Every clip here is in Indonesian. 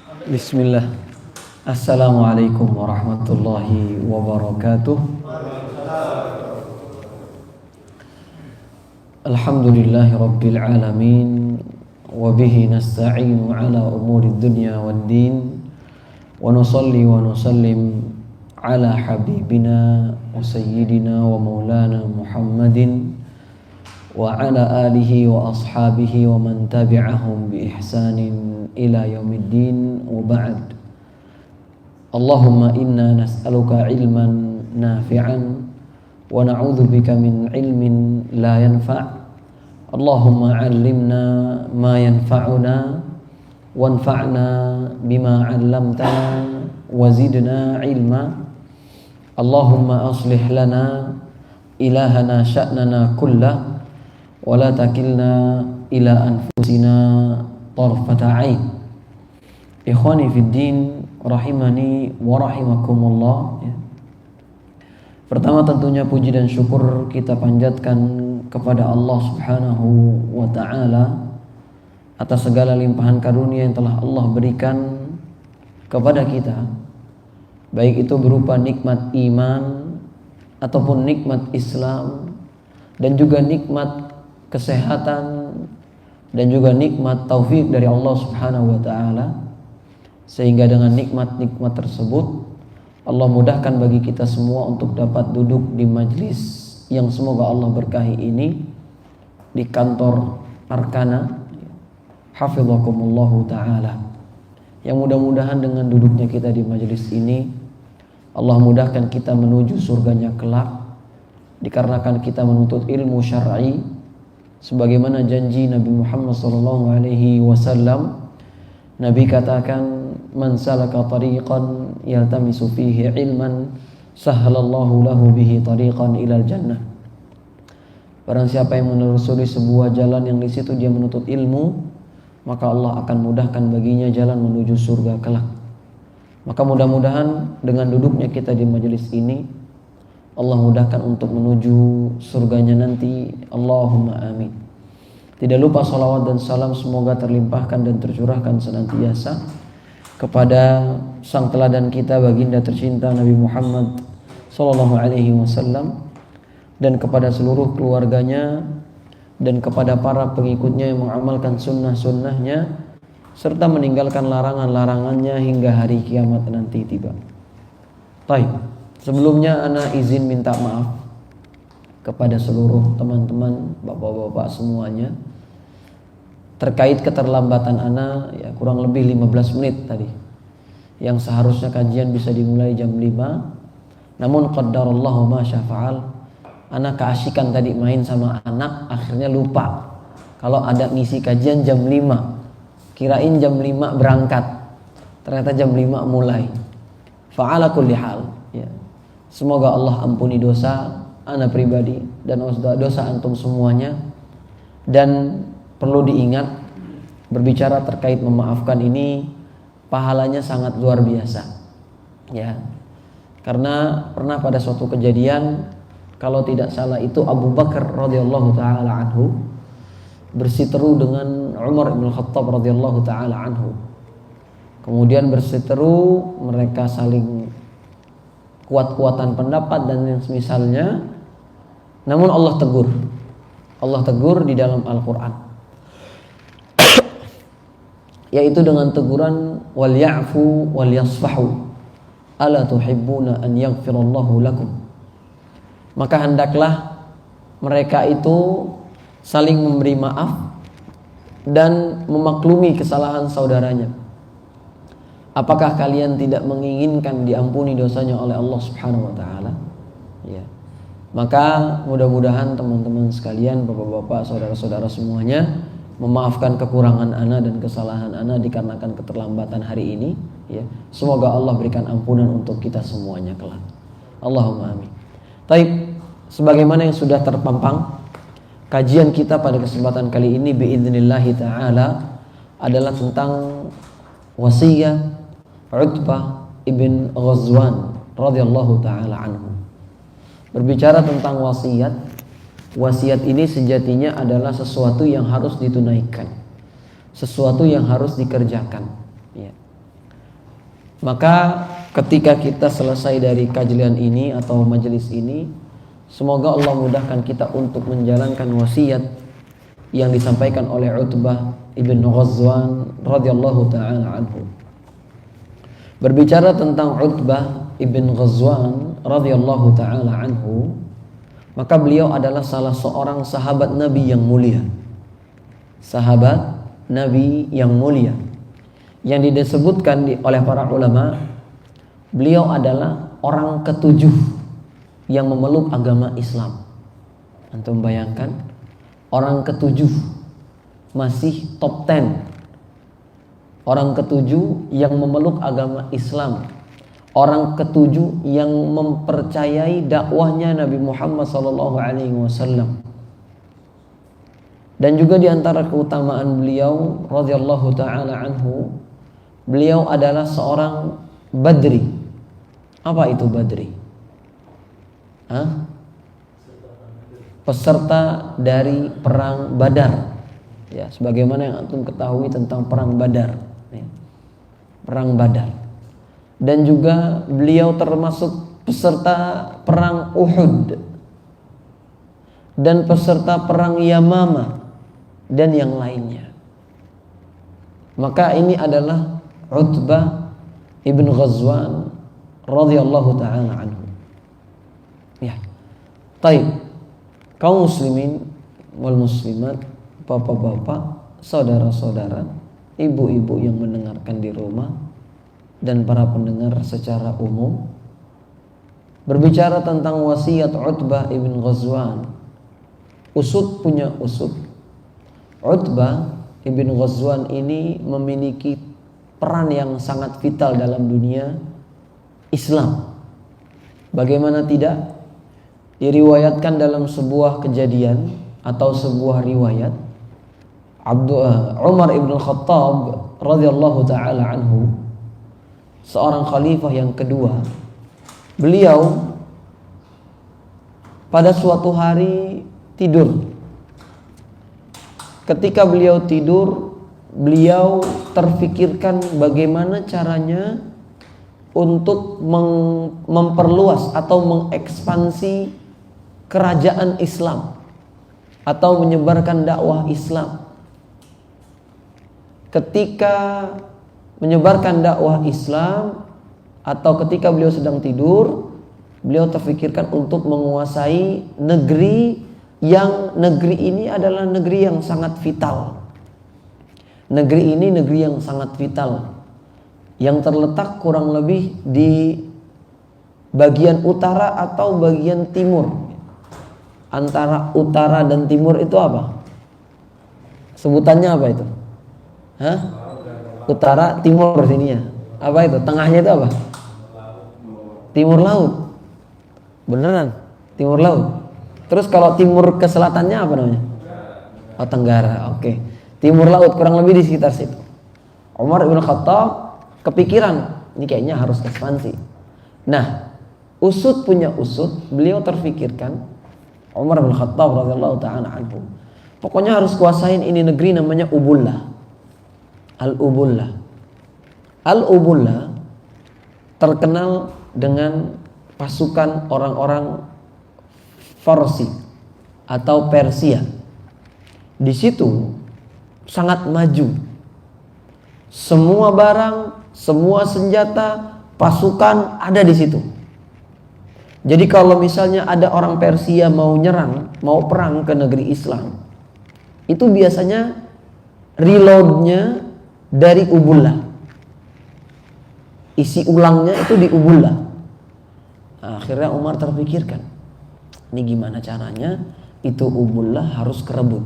Bismillah. Assalamualaikum warahmatullahi wabarakatuh. Alhamdulillahi rabbil alamin. Wabihi nasta'inu ala umuri dunya waddin. Wa nusalli wa nusallim ala habibina wa sayyidina wa maulana Muhammadin wa ala alihi wa ashabihi wa man tabi'ahum bi ihsanin ila yaumiddin wa ba'd. Allahumma inna nas'aluka ilman nafi'an wa na'udzubika min ilmin la yanfa'. Allahumma 'allimna ma yanfa'una wanfa'na bima 'allamtana wa zidna ilma. Allahumma aslih lana ilahana sya'nana kullah wa la takilna ila anfusina tarfata 'ain. Ikhwani fid din, rahimani wa rahimakumullah. Pertama tentunya puji dan syukur kita panjatkan kepada Allah Subhanahu wa taala atas segala limpahan karunia yang telah Allah berikan kepada kita, baik itu berupa nikmat iman ataupun nikmat Islam, dan juga nikmat kesehatan, dan juga nikmat taufik dari Allah Subhanahu wa taala. Sehingga dengan nikmat-nikmat tersebut Allah mudahkan bagi kita semua untuk dapat duduk di majlis yang semoga Allah berkahi ini, di kantor Arkana hafizakumullahu taala. Yang mudah-mudahan dengan duduknya kita di majlis ini Allah mudahkan kita menuju surganya kelak, dikarenakan kita menuntut ilmu syar'i sebagaimana janji Nabi Muhammad SAW. Nabi katakan, man salaka tariqan yaltamisu fihi ilman sahhalallahu lahu bihi tariqan ilal jannah. Barang siapa yang menelusuri sebuah jalan yang di situ dia menuntut ilmu, maka Allah akan mudahkan baginya jalan menuju surga kelak. Maka mudah-mudahan dengan duduknya kita di majelis ini Allah mudahkan untuk menuju surganya nanti. Allahumma amin. Tidak lupa salawat dan salam semoga terlimpahkan dan tercurahkan senantiasa kepada sang teladan kita, baginda tercinta Nabi Muhammad sallallahu alaihi wasallam, dan kepada seluruh keluarganya dan kepada para pengikutnya yang mengamalkan sunnah-sunnahnya serta meninggalkan larangan-larangannya hingga hari kiamat nanti tiba. Baik, sebelumnya ana izin minta maaf kepada seluruh teman-teman, bapak-bapak semuanya, terkait keterlambatan ana ya kurang lebih 15 menit tadi. Yang seharusnya kajian bisa dimulai jam 5, namun qaddarallahu ma syafa'al, ana keasikan tadi main sama anak, akhirnya lupa kalau ada misi kajian jam 5. Kirain jam 5 berangkat, ternyata jam 5 mulai. Fa'ala kulli hal ya. Semoga Allah ampuni dosa ana pribadi dan dosa antum semuanya. Dan perlu diingat, berbicara terkait memaafkan ini pahalanya sangat luar biasa ya. Karena pernah pada suatu kejadian, kalau tidak salah itu Abu Bakar radhiyallahu taala anhu bersiteru dengan Umar bin Khattab radhiyallahu taala anhu. Kemudian bersiteru, mereka saling kuat-kuatan pendapat dan yang semisalnya. Namun Allah tegur di dalam Al-Quran, yaitu dengan teguran wal ya'fu wal yasfahu ala tuhibbuna an yaghfirallahu lakum. Maka hendaklah mereka itu saling memberi maaf dan memaklumi kesalahan saudaranya. Apakah kalian tidak menginginkan diampuni dosanya oleh Allah Subhanahu wa taala? Ya. Maka mudah-mudahan teman-teman sekalian, bapak-bapak, saudara-saudara semuanya, memaafkan kekurangan ana dan kesalahan ana dikarenakan keterlambatan hari ini ya. Semoga Allah berikan ampunan untuk kita semuanya kelak. Allahumma amin. Taib, sebagaimana yang sudah terpampang, kajian kita pada kesempatan kali ini biidznillah taala adalah tentang wasiyah Utbah ibn Ghazwan radhiyallahu taala anhu. Berbicara tentang wasiat, wasiat ini sejatinya adalah sesuatu yang harus ditunaikan, sesuatu yang harus dikerjakan ya. Maka ketika kita selesai dari kajian ini atau majelis ini, semoga Allah mudahkan kita untuk menjalankan wasiat yang disampaikan oleh Utbah ibn Ghazwan radhiyallahu taala anhu. Berbicara tentang Utbah ibn Ghazwan radhiyallahu taala anhu, maka beliau adalah salah seorang sahabat Nabi yang mulia. Sahabat Nabi yang mulia yang disebutkan oleh para ulama, beliau adalah orang ketujuh yang memeluk agama Islam. Antum bayangkan, orang ketujuh, masih top 10, orang ketujuh yang memeluk agama Islam, orang ketujuh yang mempercayai dakwahnya Nabi Muhammad SAW. Dan juga diantara keutamaan beliau radhiyallahu taala anhu, beliau adalah seorang Badri. Apa itu Badri? Peserta dari perang Badar. Ya, sebagaimana yang antum ketahui tentang perang Badar. Ya, perang Badar. Dan juga beliau termasuk peserta perang Uhud dan peserta perang Yamamah dan yang lainnya. Maka ini adalah Utbah ibn Ghazwan radhiyallahu taala anhu. Ya. Baik. Kaum muslimin wal muslimat, bapak-bapak, saudara-saudara, ibu-ibu yang mendengarkan di rumah dan para pendengar secara umum, berbicara tentang wasiat Utbah ibn Ghazwan. Usud punya usud. Utbah ibn Ghazwan ini memiliki peran yang sangat vital dalam dunia Islam. Bagaimana tidak? Diriwayatkan dalam sebuah kejadian atau sebuah riwayat, Umar ibn Khattab radhiyallahu taala anhu, seorang khalifah yang kedua, beliau pada suatu hari tidur. Ketika beliau tidur, beliau terfikirkan bagaimana caranya untuk memperluas atau mengekspansi kerajaan Islam atau menyebarkan dakwah Islam. Ketika menyebarkan dakwah Islam atau ketika beliau sedang tidur, beliau terfikirkan untuk menguasai negeri ini adalah negeri yang sangat vital. Negeri ini negeri yang sangat vital, yang terletak kurang lebih di bagian utara atau bagian timur. Antara utara dan timur itu apa? Sebutannya apa itu? Utara, timur sininya. Apa itu? Tengahnya itu apa? Timur laut. Beneran? Timur laut. Terus kalau timur ke selatannya apa namanya? Oh, Tenggara. Oke. Timur laut kurang lebih di sekitar situ. Umar bin Khattab kepikiran, ini kayaknya harus ekspansi. Nah, usud punya usud, beliau terfikirkan, Umar bin Khattab radhiyallahu ta'ala anhu, pokoknya harus kuasain ini negeri namanya Ubullah. Al-Ubullah. Al-Ubullah terkenal dengan pasukan orang-orang Farsi atau Persia. Di situ sangat maju. Semua barang, semua senjata, pasukan ada di situ. Jadi kalau misalnya ada orang Persia mau nyerang, mau perang ke negeri Islam, itu biasanya reloadnya dari Ubullah. Isi ulangnya itu di Ubullah. Nah, akhirnya Umar terpikirkan, ini gimana caranya itu Ubullah harus kerebut.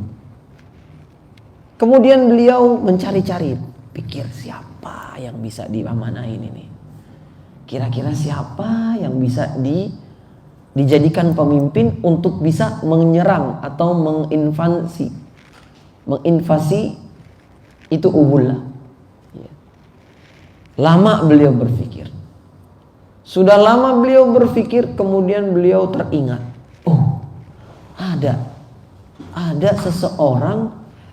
Kemudian beliau mencari-cari, pikir siapa yang bisa diamanahin ini. Kira-kira siapa yang bisa dijadikan pemimpin untuk bisa menyerang atau menginvasi itu Ubullah. Lama beliau berpikir. Sudah lama beliau berpikir, kemudian beliau teringat, oh, ada seseorang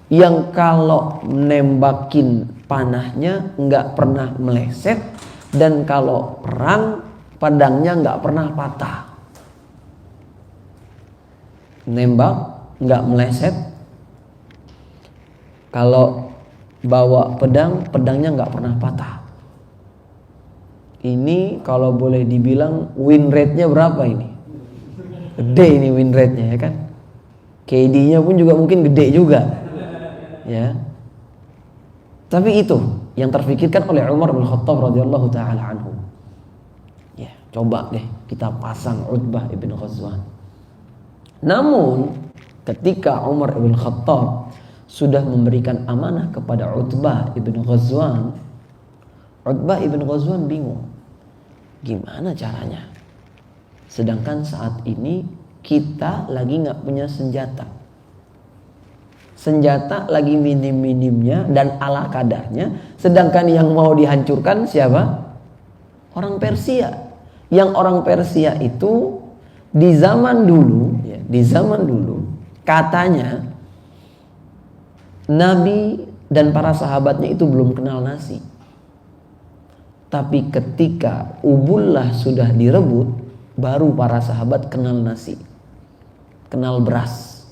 yang kalau nembakin panahnya nggak pernah meleset, Dan kalau perang, pedangnya nggak pernah patah. Nembak nggak meleset. Kalau bawa pedang, pedangnya nggak pernah patah. Ini kalau boleh dibilang win rate-nya berapa ini? Gede ini win rate-nya, ya kan? KD-nya pun juga mungkin gede juga, ya. Tapi itu yang terfikirkan oleh Umar bin Khattab radhiyallahu taala anhu. Ya, coba deh kita pasang Utbah ibn Ghazwan. Namun ketika Umar ibn Khattab sudah memberikan amanah kepada Utbah ibn Ghazwan, Utbah ibn Ghazwan bingung. Gimana caranya? Sedangkan saat ini kita lagi gak punya senjata. Senjata lagi minim-minimnya dan ala kadarnya. Sedangkan yang mau dihancurkan siapa? Orang Persia. Yang orang Persia itu di zaman dulu, ya, di zaman dulu katanya Nabi dan para sahabatnya itu belum kenal nasi. Tapi ketika Ubullah sudah direbut, baru para sahabat kenal nasi, kenal beras.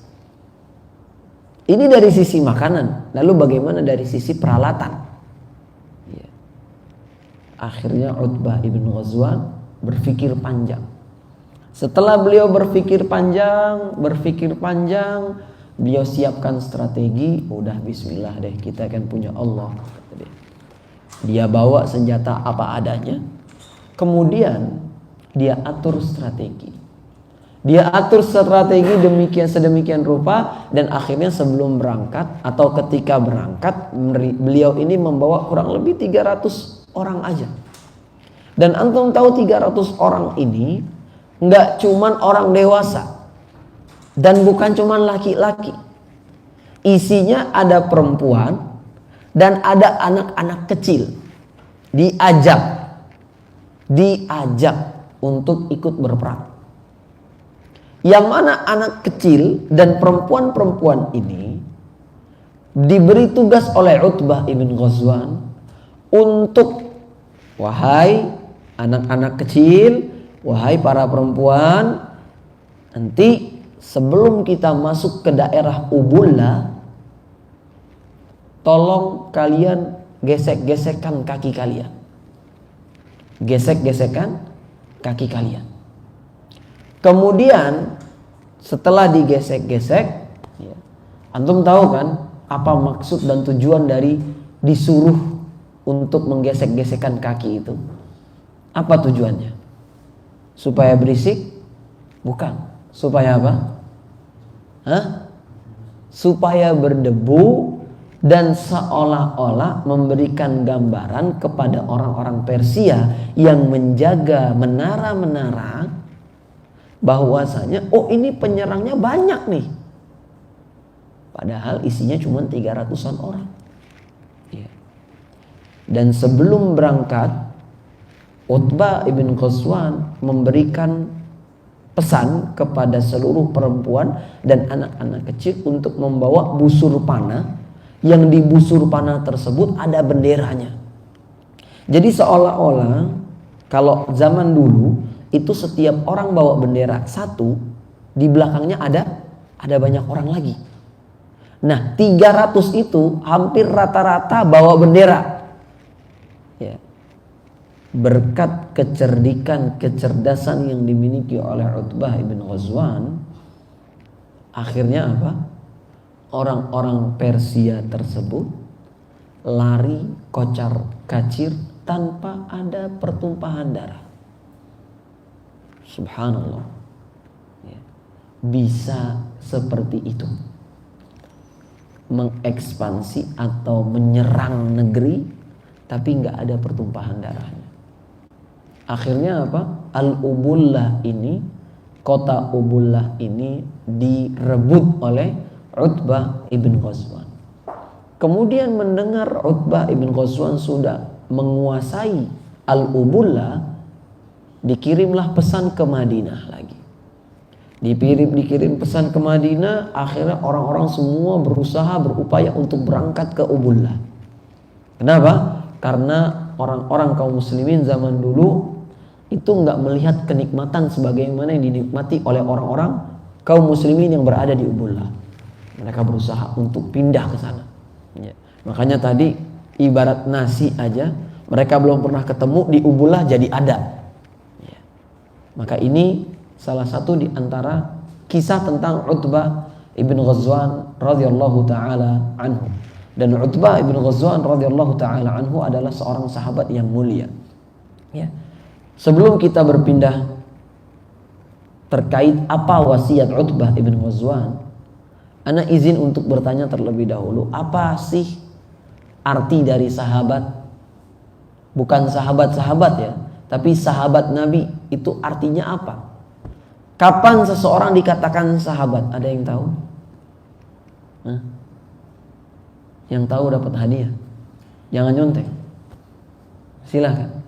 Ini dari sisi makanan. Lalu bagaimana dari sisi peralatan? Ya. Akhirnya Utbah ibn Ghazwan berpikir panjang. Setelah beliau berpikir panjang, beliau siapkan strategi. Udah bismillah deh, kita kan punya Allah. Dia bawa senjata apa adanya. Kemudian dia atur strategi. Dia atur strategi sedemikian rupa. Dan akhirnya sebelum berangkat atau ketika berangkat, beliau ini membawa kurang lebih 300 orang aja. Dan antum tahu 300 orang ini nggak cuman orang dewasa. Dan bukan cuman laki-laki. Isinya ada perempuan dan ada anak-anak kecil. Diajak untuk ikut berperang. Yang mana anak kecil dan perempuan-perempuan ini diberi tugas oleh Utbah ibn Ghazwan untuk, wahai anak-anak kecil, wahai para perempuan, nanti sebelum kita masuk ke daerah Ubullah, tolong kalian gesek-gesekkan kaki kalian. Gesek-gesekkan kaki kalian. Kemudian setelah digesek-gesek, ya, antum tahu kan apa maksud dan tujuan dari disuruh untuk menggesek-gesekkan kaki itu? Apa tujuannya? Supaya berisik? Bukan. Supaya apa? Supaya berdebu dan seolah-olah memberikan gambaran kepada orang-orang Persia yang menjaga menara-menara bahwasanya ini penyerangnya banyak nih. Padahal isinya cuma 300-an orang. Ya. Dan sebelum berangkat, Utbah ibn Ghazwan memberikan pesan kepada seluruh perempuan dan anak-anak kecil untuk membawa busur panah, yang di busur panah tersebut ada benderanya. Jadi seolah-olah kalau zaman dulu itu setiap orang bawa bendera satu, di belakangnya ada banyak orang lagi. Nah, 300 itu hampir rata-rata bawa bendera. Ya. Berkat kecerdasan yang dimiliki oleh Utbah ibn Ghazwan, akhirnya apa? Orang-orang Persia tersebut lari kocar kacir tanpa ada pertumpahan darah. Subhanallah. Ya. Bisa seperti itu, mengekspansi atau menyerang negeri tapi nggak ada pertumpahan darahnya. Akhirnya apa? Al-Ubullah ini, kota Ubullah ini direbut oleh Utbah ibn Ghazwan. Kemudian mendengar Utbah ibn Ghazwan sudah menguasai Al-Ubullah, dikirimlah pesan ke Madinah lagi. Dikirim pesan ke Madinah. Akhirnya orang-orang semua berupaya untuk berangkat ke Ubullah. Kenapa? Karena orang-orang kaum muslimin zaman dulu itu nggak melihat kenikmatan sebagaimana yang dinikmati oleh orang-orang kaum muslimin yang berada di Ubullah. Mereka berusaha untuk pindah ke sana. Ya. Makanya tadi ibarat nasi aja mereka belum pernah ketemu, di Ubullah jadi ada. Ya. Maka ini salah satu di antara kisah tentang Utbah ibn Ghazwan radhiyallahu taala anhu. Dan Utbah ibn Ghazwan radhiyallahu taala anhu adalah seorang sahabat yang mulia. Ya. Sebelum kita berpindah terkait apa wasiat Utbah ibn Ghazwan, ana izin untuk bertanya terlebih dahulu, apa sih arti dari sahabat? Bukan sahabat-sahabat ya, tapi sahabat Nabi itu artinya apa? Kapan seseorang dikatakan sahabat? Ada yang tahu? Hah? Yang tahu dapat hadiah. Jangan nyontek. Silakan.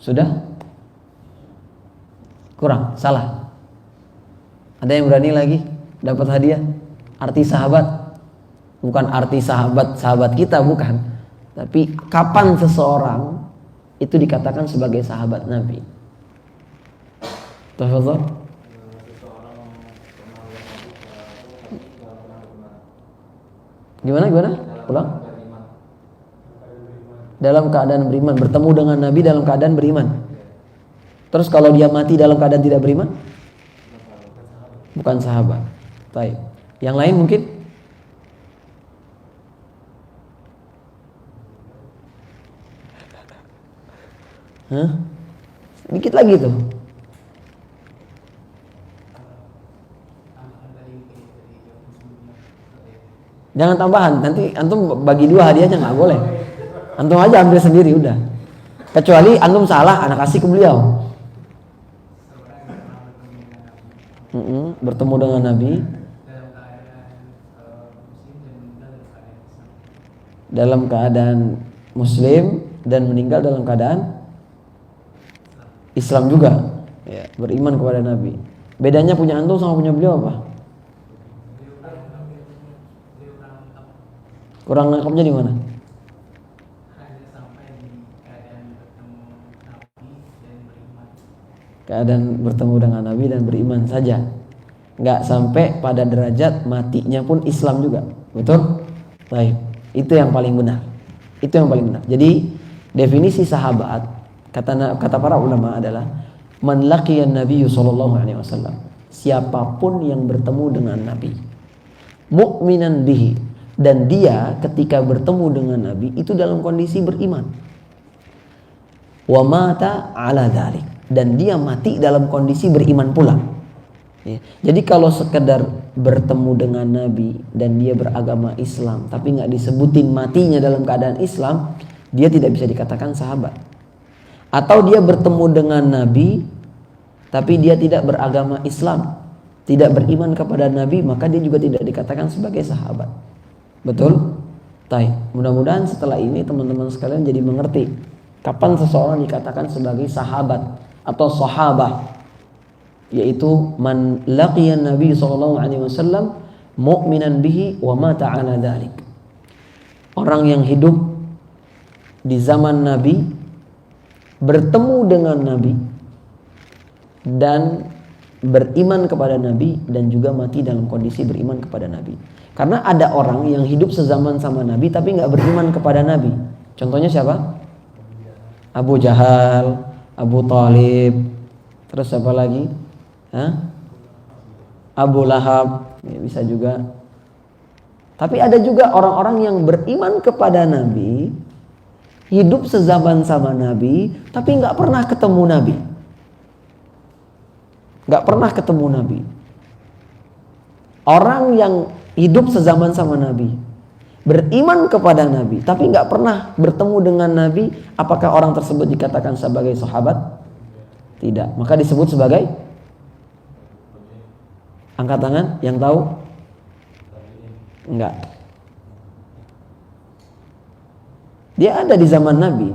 Sudah? Kurang? Salah? Ada yang berani lagi dapat hadiah? Arti sahabat? Bukan arti sahabat kita, bukan. Tapi kapan seseorang itu dikatakan sebagai sahabat Nabi? Tafadhol. Gimana? Ulang. Dalam keadaan beriman, bertemu dengan Nabi dalam keadaan beriman. Terus kalau dia mati dalam keadaan tidak beriman? Bukan sahabat. Baik. Yang lain mungkin? Hah? Dikit lagi tuh. Jangan tambahan, nanti antum bagi dua hadiahnya nggak boleh. Antum aja ambil sendiri udah. Kecuali antum salah, anak kasih ke beliau. Bertemu dengan Nabi dalam keadaan Muslim dan meninggal dalam keadaan Islam juga, ya, beriman kepada Nabi. Bedanya punya antum sama punya beliau apa? Kurang lengkapnya di mana? Keadaan bertemu dengan Nabi dan beriman saja, nggak sampai pada derajat matinya pun Islam juga, betul? Baik, itu yang paling benar. Itu yang paling benar. Jadi definisi sahabat kata para ulama adalah man laqiyan Nabi sallallahu alaihi wasallam, siapapun yang bertemu dengan Nabi, mukminan bihi, dan dia ketika bertemu dengan Nabi itu dalam kondisi beriman, wa mata ala dzalik, dan dia mati dalam kondisi beriman pula. Ya. Jadi kalau sekedar bertemu dengan Nabi dan dia beragama Islam tapi nggak disebutin matinya dalam keadaan Islam, dia tidak bisa dikatakan sahabat. Atau dia bertemu dengan Nabi tapi dia tidak beragama Islam, tidak beriman kepada Nabi, maka dia juga tidak dikatakan sebagai sahabat. Betul? Baik. Mudah-mudahan setelah ini teman-teman sekalian jadi mengerti kapan seseorang dikatakan sebagai sahabat atau sahabah, yaitu man laqiyan Nabi sallallahu alaihi wasallam mu'minan bihi wa mata ala dzalik. Orang yang hidup di zaman Nabi, bertemu dengan Nabi dan beriman kepada Nabi, dan juga mati dalam kondisi beriman kepada Nabi. Karena ada orang yang hidup sezaman sama Nabi tapi nggak beriman kepada Nabi. Contohnya siapa? Abu Jahal, Abu Talib, terus siapa lagi? Abu Lahab, ya, bisa juga. Tapi ada juga orang-orang yang beriman kepada Nabi, hidup sezaman sama Nabi, tapi nggak pernah ketemu Nabi. Nggak pernah ketemu Nabi. Orang yang hidup sezaman sama Nabi, beriman kepada Nabi, tapi nggak pernah bertemu dengan Nabi, apakah orang tersebut dikatakan sebagai sahabat? Tidak. Maka disebut sebagai, angkat tangan yang tahu? Enggak. Dia ada di zaman Nabi.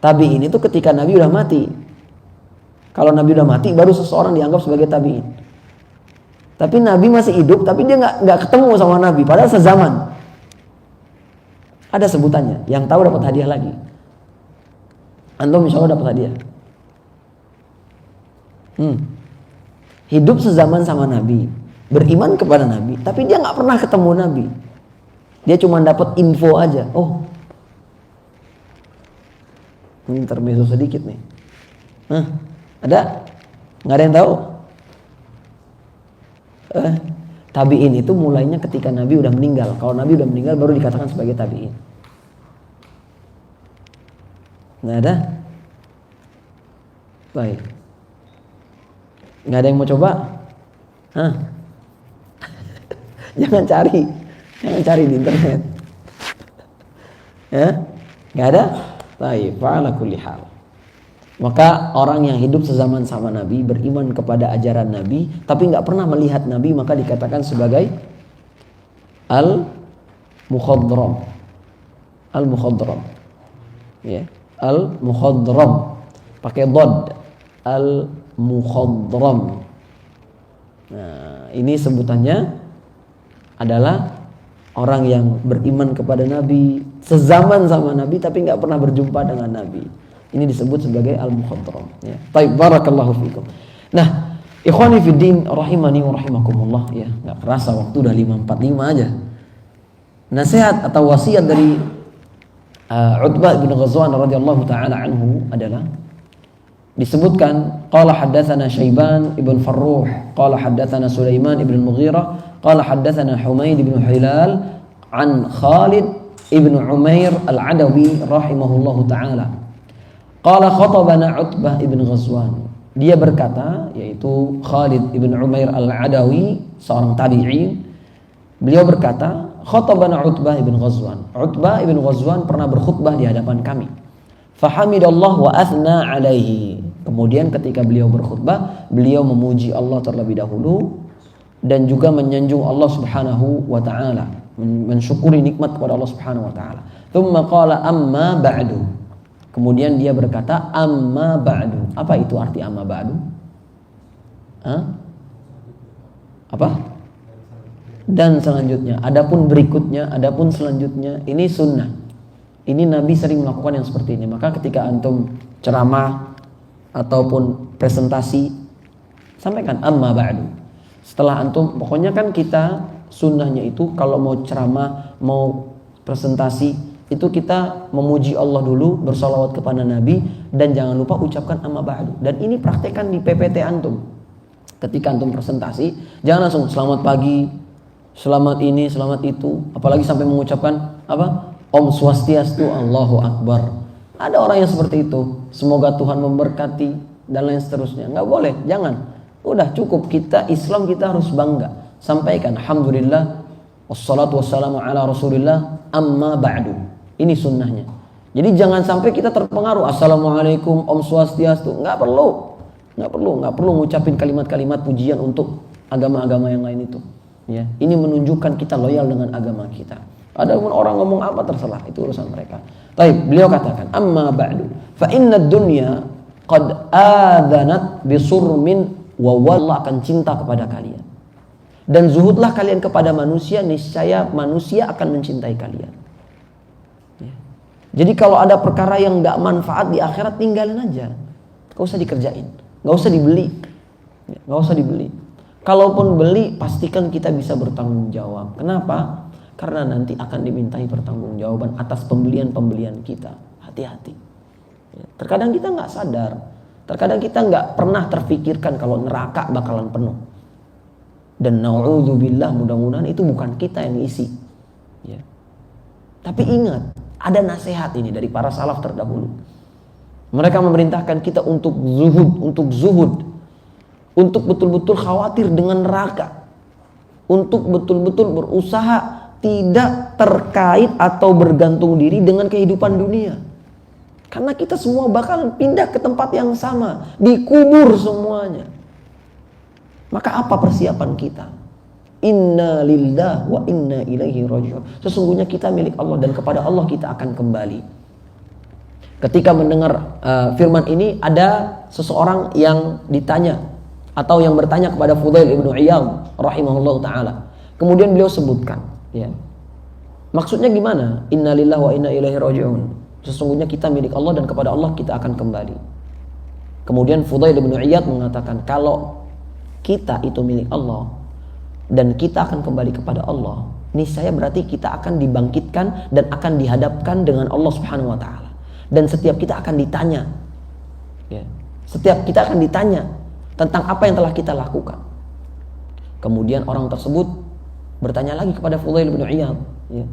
Tabi'in itu ketika Nabi udah mati. Kalau Nabi udah mati, baru seseorang dianggap sebagai tabi'in. Tapi Nabi masih hidup, tapi dia nggak ketemu sama Nabi, padahal sezaman. Ada sebutannya. Yang tahu dapat hadiah lagi. Antum insya Allah dapat hadiah. Hidup sezaman sama Nabi, beriman kepada Nabi, tapi dia nggak pernah ketemu Nabi. Dia cuma dapat info aja. Oh, ini intermezzo sedikit nih. Ada? Nggak ada yang tahu? Tabi'in itu mulainya ketika Nabi udah meninggal. Kalau Nabi udah meninggal baru dikatakan sebagai tabi'in. Nggak ada? Baik. Nggak ada yang mau coba? Jangan cari di internet. Ya? Nggak ada? Baik, fa'ala kulli hal. Maka orang yang hidup sezaman sama Nabi, beriman kepada ajaran Nabi, tapi nggak pernah melihat Nabi, maka dikatakan sebagai al-mukhadram. Al-mukhadram. Ya, al-mukhadram. Pakai dhad. Al-mukhadram. Nah, ini sebutannya adalah orang yang beriman kepada Nabi, sezaman sama Nabi, tapi nggak pernah berjumpa dengan Nabi. Ini disebut sebagai al-mukhadram. Ya. Baik, barakallahu fikum. Nah, ikhwani fiddin rahimani wa rahimakumullah, ya, enggak kerasa waktu udah 5:45 aja. Nasihat atau wasiat dari Utbah bin Ghazwan radhiyallahu taala anhu adalah disebutkan qala haddatsana Syaiban ibn Farruh qala haddatsana Sulaiman ibn Mughirah qala haddatsana Humaid ibn Hilal an Khalid ibn Umair al-Adawi rahimahullahu taala. Qala khatabana Utbah ibn Ghazwan. Dia berkata, yaitu Khalid ibn Umair al-Adawi, seorang tabi'in. Beliau berkata, khatabana Utbah ibn Ghazwan. Utbah ibn Ghazwan pernah berkhutbah di hadapan kami. Fahamidallah wa athna alaihi. Kemudian ketika beliau berkhutbah, beliau memuji Allah terlebih dahulu dan juga menyanjung Allah Subhanahu wa taala, mensyukuri nikmat kepada Allah Subhanahu wa taala. Tsumma qala amma ba'du. Kemudian dia berkata amma ba'du. Apa itu arti amma ba'du? Apa? Dan selanjutnya, adapun berikutnya, adapun selanjutnya, ini sunnah. Ini Nabi sering melakukan yang seperti ini. Maka ketika antum ceramah ataupun presentasi, sampaikan amma ba'du. Setelah antum, pokoknya kan kita sunnahnya itu kalau mau ceramah, mau presentasi, itu kita memuji Allah dulu, bersalawat kepada Nabi, dan jangan lupa ucapkan amma ba'du. Dan ini praktekkan di PPT antum. Ketika antum presentasi, jangan langsung selamat pagi, selamat ini, selamat itu, apalagi sampai mengucapkan apa? Om Swastiastu, Allahu Akbar. Ada orang yang seperti itu. Semoga Tuhan memberkati dan lain seterusnya. Nggak boleh, jangan. Udah cukup, kita Islam kita harus bangga. Sampaikan alhamdulillah wassalatu wassalamu ala Rasulillah amma ba'du. Ini sunnahnya. Jadi jangan sampai kita terpengaruh assalamualaikum Om Swastiastu. Nggak perlu ngucapin kalimat-kalimat pujian untuk agama-agama yang lain itu. Ya, ini menunjukkan kita loyal dengan agama kita. Adapun orang ngomong apa terserah, itu urusan mereka. Baik, beliau katakan amma ba'du fa inna dunya qad adanat bisurmin wa wallah akan cinta kepada kalian. Dan zuhudlah kalian kepada manusia, niscaya manusia akan mencintai kalian. Jadi kalau ada perkara yang gak manfaat di akhirat, tinggalin aja. Gak usah dikerjain, gak usah dibeli. Gak usah dibeli. Kalaupun beli, pastikan kita bisa bertanggung jawab. Kenapa? Karena nanti akan dimintai pertanggungjawaban atas pembelian-pembelian kita. Hati-hati. Terkadang kita gak sadar. Terkadang kita gak pernah terfikirkan kalau neraka bakalan penuh. Dan na'udzubillah, mudah-mudahan itu bukan kita yang isi. Ya. Tapi ingat, ada nasihat ini dari para salaf terdahulu. Mereka memerintahkan kita untuk zuhud, untuk betul-betul khawatir dengan neraka, untuk betul-betul berusaha tidak terkait atau bergantung diri dengan kehidupan dunia. Karena kita semua bakal pindah ke tempat yang sama, dikubur semuanya. Maka apa persiapan kita? Inna lillahi wa inna ilaihi raji'un. Sesungguhnya kita milik Allah dan kepada Allah kita akan kembali. Ketika mendengar firman ini, ada seseorang yang ditanya atau yang bertanya kepada Fudail ibnu Iyad rahimahullah taala. Kemudian beliau sebutkan, ya, Maksudnya gimana? Innalillahi wa inna ilaihi raji'un. Sesungguhnya kita milik Allah dan kepada Allah kita akan kembali. Kemudian Fudail bin Iyad mengatakan, kalau kita itu milik Allah dan kita akan kembali kepada Allah, niscaya berarti kita akan dibangkitkan dan akan dihadapkan dengan Allah Subhanahu wa taala. Dan setiap kita akan ditanya. Ya. Setiap kita akan ditanya tentang apa yang telah kita lakukan. Kemudian orang tersebut bertanya lagi kepada Fudail bin Iyad, ya.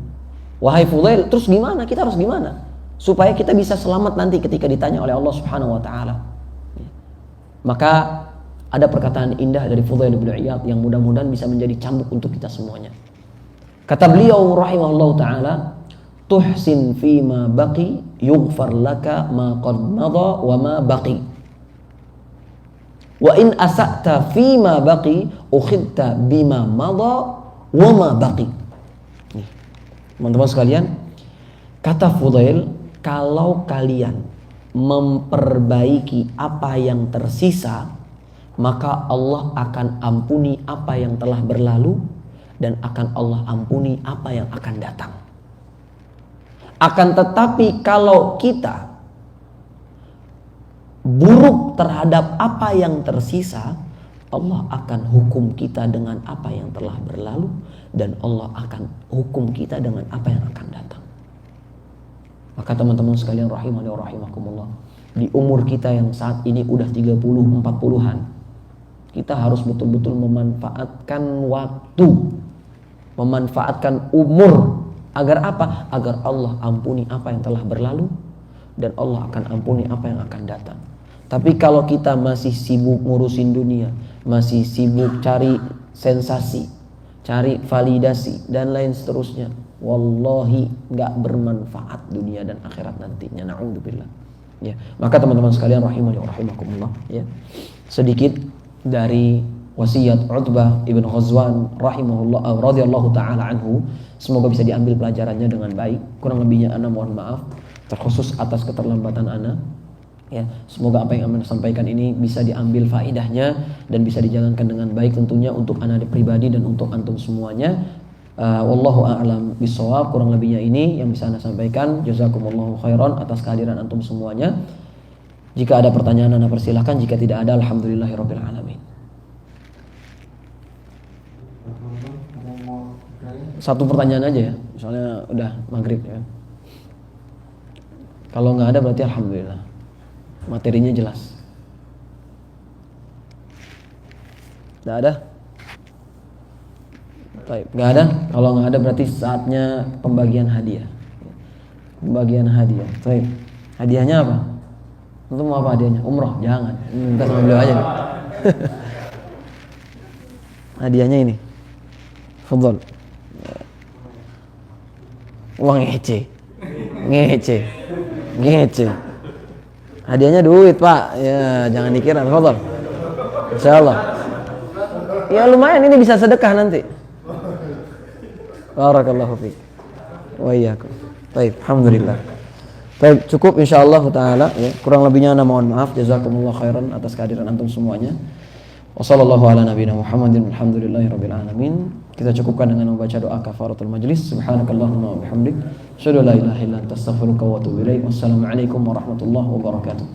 Wahai Fudail, terus gimana? Kita harus gimana? Supaya kita bisa selamat nanti ketika ditanya oleh Allah Subhanahu wa taala. Ya. Maka ada perkataan indah dari Fudail bin Iyad yang mudah-mudahan bisa menjadi cambuk untuk kita semuanya. Kata beliau rahimahullahu taala, tuhsin fima baqi yughfar laka ma qad madha wa ma baqi. Wa in asa'ta fima baqi ukhidta bima madha wa ma baqi. Teman-teman sekalian, kata Fudail, kalau kalian memperbaiki apa yang tersisa, maka Allah akan ampuni apa yang telah berlalu dan akan Allah ampuni apa yang akan datang. Akan tetapi kalau kita buruk terhadap apa yang tersisa, Allah akan hukum kita dengan apa yang telah berlalu dan Allah akan hukum kita dengan apa yang akan datang. Maka teman-teman sekalian rahimani wa rahimakumullah, di umur kita yang saat ini udah 30, 40-an, kita harus betul-betul memanfaatkan waktu, memanfaatkan umur. Agar apa? Agar Allah ampuni apa yang telah berlalu dan Allah akan ampuni apa yang akan datang. Tapi kalau kita masih sibuk ngurusin dunia, masih sibuk cari sensasi, cari validasi dan lain seterusnya, wallahi gak bermanfaat dunia dan akhirat nantinya. Na'udzubillah. Ya, maka teman-teman sekalian rahimani wa rahimakumullah, ya. Sedikit dari wasiat Utbah ibn Ghazwan rahimahullah radhiyallahu taala anhu, semoga bisa diambil pelajarannya dengan baik. Kurang lebihnya ana mohon maaf terkhusus atas keterlambatan ana. Ya, semoga apa yang ana sampaikan ini bisa diambil faedahnya dan bisa dijalankan dengan baik tentunya untuk ana pribadi dan untuk antum semuanya. Wallahu a'lam bishawab. Kurang lebihnya ini yang bisa ana sampaikan. Jazakumullahu khairan atas kehadiran antum semuanya. Jika ada pertanyaan ana persilahkan, jika tidak ada alhamdulillahirabbil alamin. Satu pertanyaan aja ya, misalnya udah maghrib ya. Kalau nggak ada berarti alhamdulillah, materinya jelas. Nggak ada? Baik, nggak ada. Kalau nggak ada berarti saatnya pembagian hadiah. Pembagian hadiah. Baik, hadiahnya apa? Untuk mau apa hadiahnya? Umroh? Jangan, minta sama beliau aja. Hadiahnya ini, fadhol. Uang ngece. Hadiahnya duit pak, ya jangan dikira. Fadhol. Insyaallah. Ya lumayan, ini bisa sedekah nanti. Barakallahu fiik. Wa iyyakum. Baik, alhamdulillah. Baik, cukup insyaallah taala ya. Kurang lebihnya ana mohon maaf. Jazakumullah khairan atas kehadiran antum semuanya. Wassallallahu ala nabiyina Muhammadin walhamdulillahirabbil alamin. Kita cukupkan dengan membaca doa kafaratul majlis. Subhanakallahumma wa bihamdik, asyhadu an la ilaha illa anta astaghfiruka wa atubu ilaik. Wassalamualaikum warahmatullahi wabarakatuh.